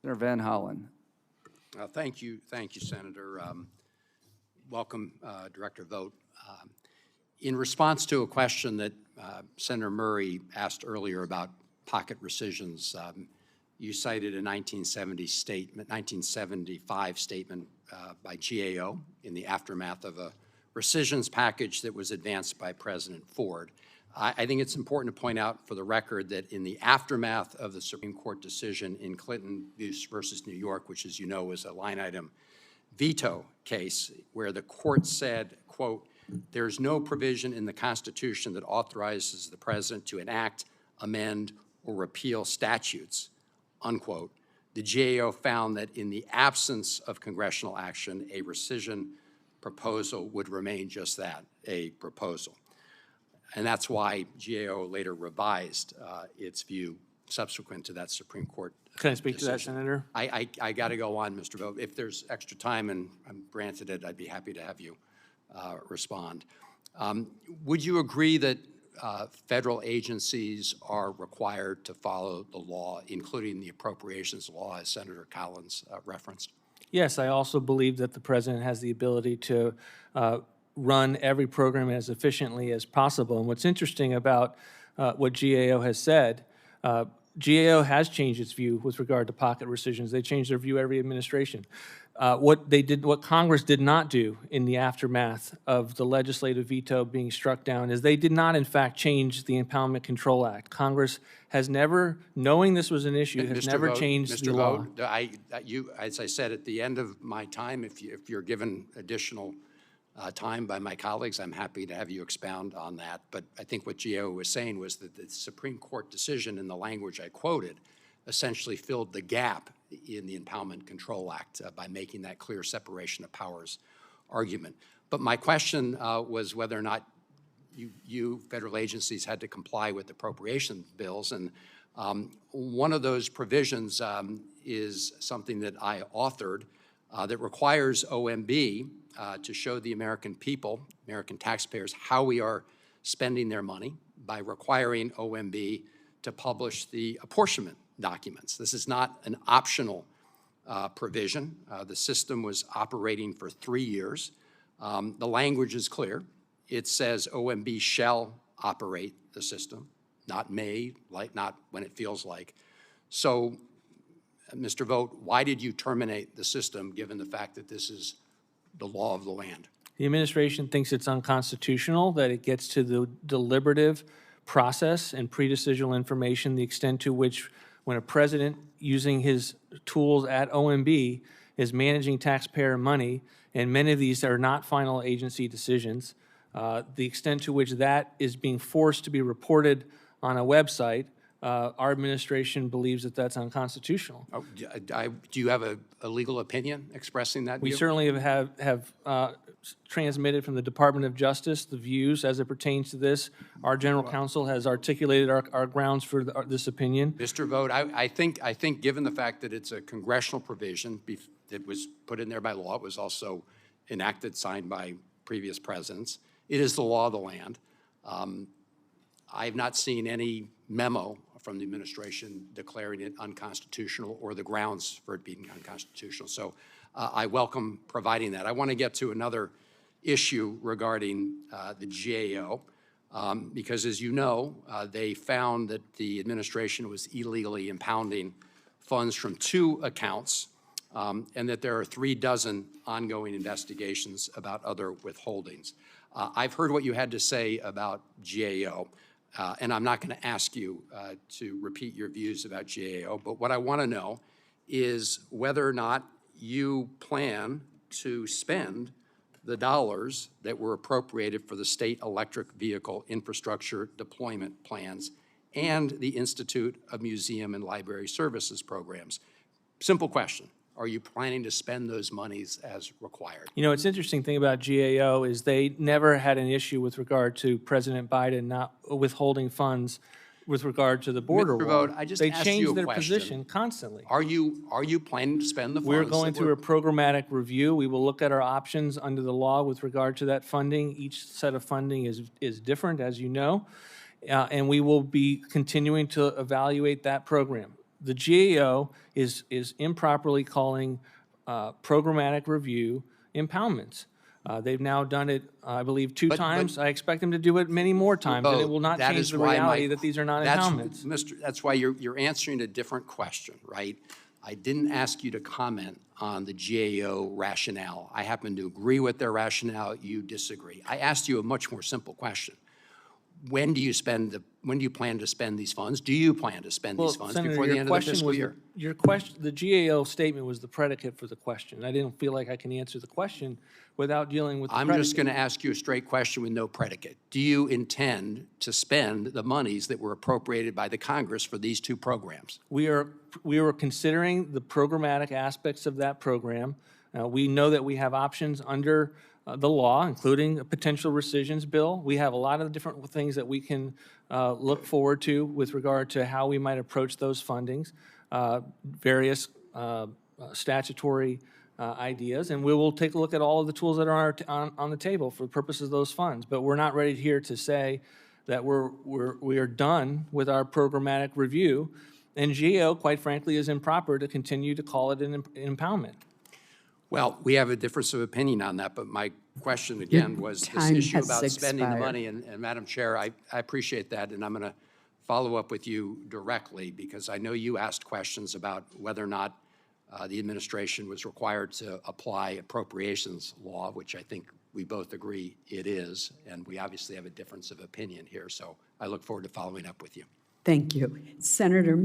Senator Van Hollen. Thank you, Senator. Welcome, Director Vought. In response to a question that Senator Murray asked earlier about pocket rescissions, you cited a 1975 statement by GAO in the aftermath of a rescissions package that was advanced by President Ford. I think it's important to point out for the record that in the aftermath of the Supreme Court decision in Clinton versus New York, which, as you know, was a line item veto case, where the court said, quote, "There's no provision in the Constitution that authorizes the president to enact, amend, or repeal statutes," unquote. The GAO found that in the absence of congressional action, a rescission proposal would remain just that, a proposal. And that's why GAO later revised its view subsequent to that Supreme Court Can I speak decision. to that, Senator? I got to go on, Mr. Vought. If there's extra time and I'm granted it, I'd be happy to have you respond. Would you agree that federal agencies are required to follow the law, including the appropriations law, as Senator Collins referenced? Yes, I also believe that the president has the ability to run every program as efficiently as possible. And what's interesting about what GAO has said, GAO has changed its view with regard to pocket rescissions. They change their view every administration. What Congress did not do in the aftermath of the legislative veto being struck down is they did not, in fact, change the Impoundment Control Act. Congress has never, knowing this was an issue, has never changed the law. As I said at the end of my time, if you're given additional time by my colleagues, I'm happy to have you expound on that. But I think what GAO was saying was that the Supreme Court decision in the language I quoted essentially filled the gap in the Impoundment Control Act by making that clear separation of powers argument. But my question was whether or not you federal agencies had to comply with appropriation bills. And one of those provisions is something that I authored that requires OMB to show the American people, American taxpayers, how we are spending their money by requiring OMB to publish the apportionment documents. This is not an optional provision. The system was operating for 3 years. The language is clear. It says OMB shall operate the system, not may, not when it feels like. So, Mr. Vought, why did you terminate the system given the fact that this is the law of the land? The administration thinks it's unconstitutional, that it gets to the deliberative process and pre-decisional information, the extent to which when a president using his tools at OMB is managing taxpayer money, and many of these are not final agency decisions, the extent to which that is being forced to be reported on a website, our administration believes that that's unconstitutional. Oh, do you have a legal opinion expressing that view? We certainly have transmitted from the Department of Justice the views as it pertains to this. Our general counsel has articulated our grounds for this opinion. Mr. Vought, I think given the fact that it's a congressional provision that was put in there by law, it was also enacted, signed by previous presidents, it is the law of the land. I have not seen any memo from the administration declaring it unconstitutional or the grounds for it being unconstitutional. So I welcome providing that. I want to get to another issue regarding the GAO because, as you know, they found that the administration was illegally impounding funds from 2 accounts and that there are 36 ongoing investigations about other withholdings. I've heard what you had to say about GAO. And I'm not going to ask you to repeat your views about GAO, but what I want to know is whether or not you plan to spend the dollars that were appropriated for the state electric vehicle infrastructure deployment plans and the Institute of Museum and Library Services programs. Simple question. Are you planning to spend those monies as required? You know, it's interesting thing about GAO is they never had an issue with regard to President Biden not withholding funds with regard to the border Mr. wall. Vought, I just they asked change you a their question. position constantly. Are you planning to spend the funds? We're going through a programmatic review. We will look at our options under the law with regard to that funding. Each set of funding is different, as you know, and we will be continuing to evaluate that program. The GAO is improperly calling programmatic review impoundments. They've now done it, I believe, two times. I expect them to do it many more times, and it will not change the reality that these are not impoundments. That's why you're answering a different question, right? I didn't ask you to comment on the GAO rationale. I happen to agree with their rationale. You disagree. I asked you a much more simple question. When do you plan to spend these funds? Do you plan to spend these funds before the end of the fiscal year? Your question, the GAO statement was the predicate for the question. I didn't feel like I can answer the question without dealing with the predicate. I'm just going to ask you a straight question with no predicate. Do you intend to spend the monies that were appropriated by the Congress for these two programs? We are considering the programmatic aspects of that program. We know that we have options under the law, including a potential rescissions bill. We have a lot of different things that we can look forward to with regard to how we might approach those fundings, various statutory ideas, and we will take a look at all of the tools that are on the table for the purposes of those funds. But we're not ready here to say that we are done with our programmatic review, and GAO, quite frankly, is improper to continue to call it an impoundment. Well, we have a difference of opinion on that, but my question again was this issue about spending the money, and Madam Chair, I appreciate that, and I'm going to follow up with you directly because I know you asked questions about whether or not the administration was required to apply appropriations law, which I think we both agree it is, and we obviously have a difference of opinion here, so I look forward to following up with you. Thank you. Senator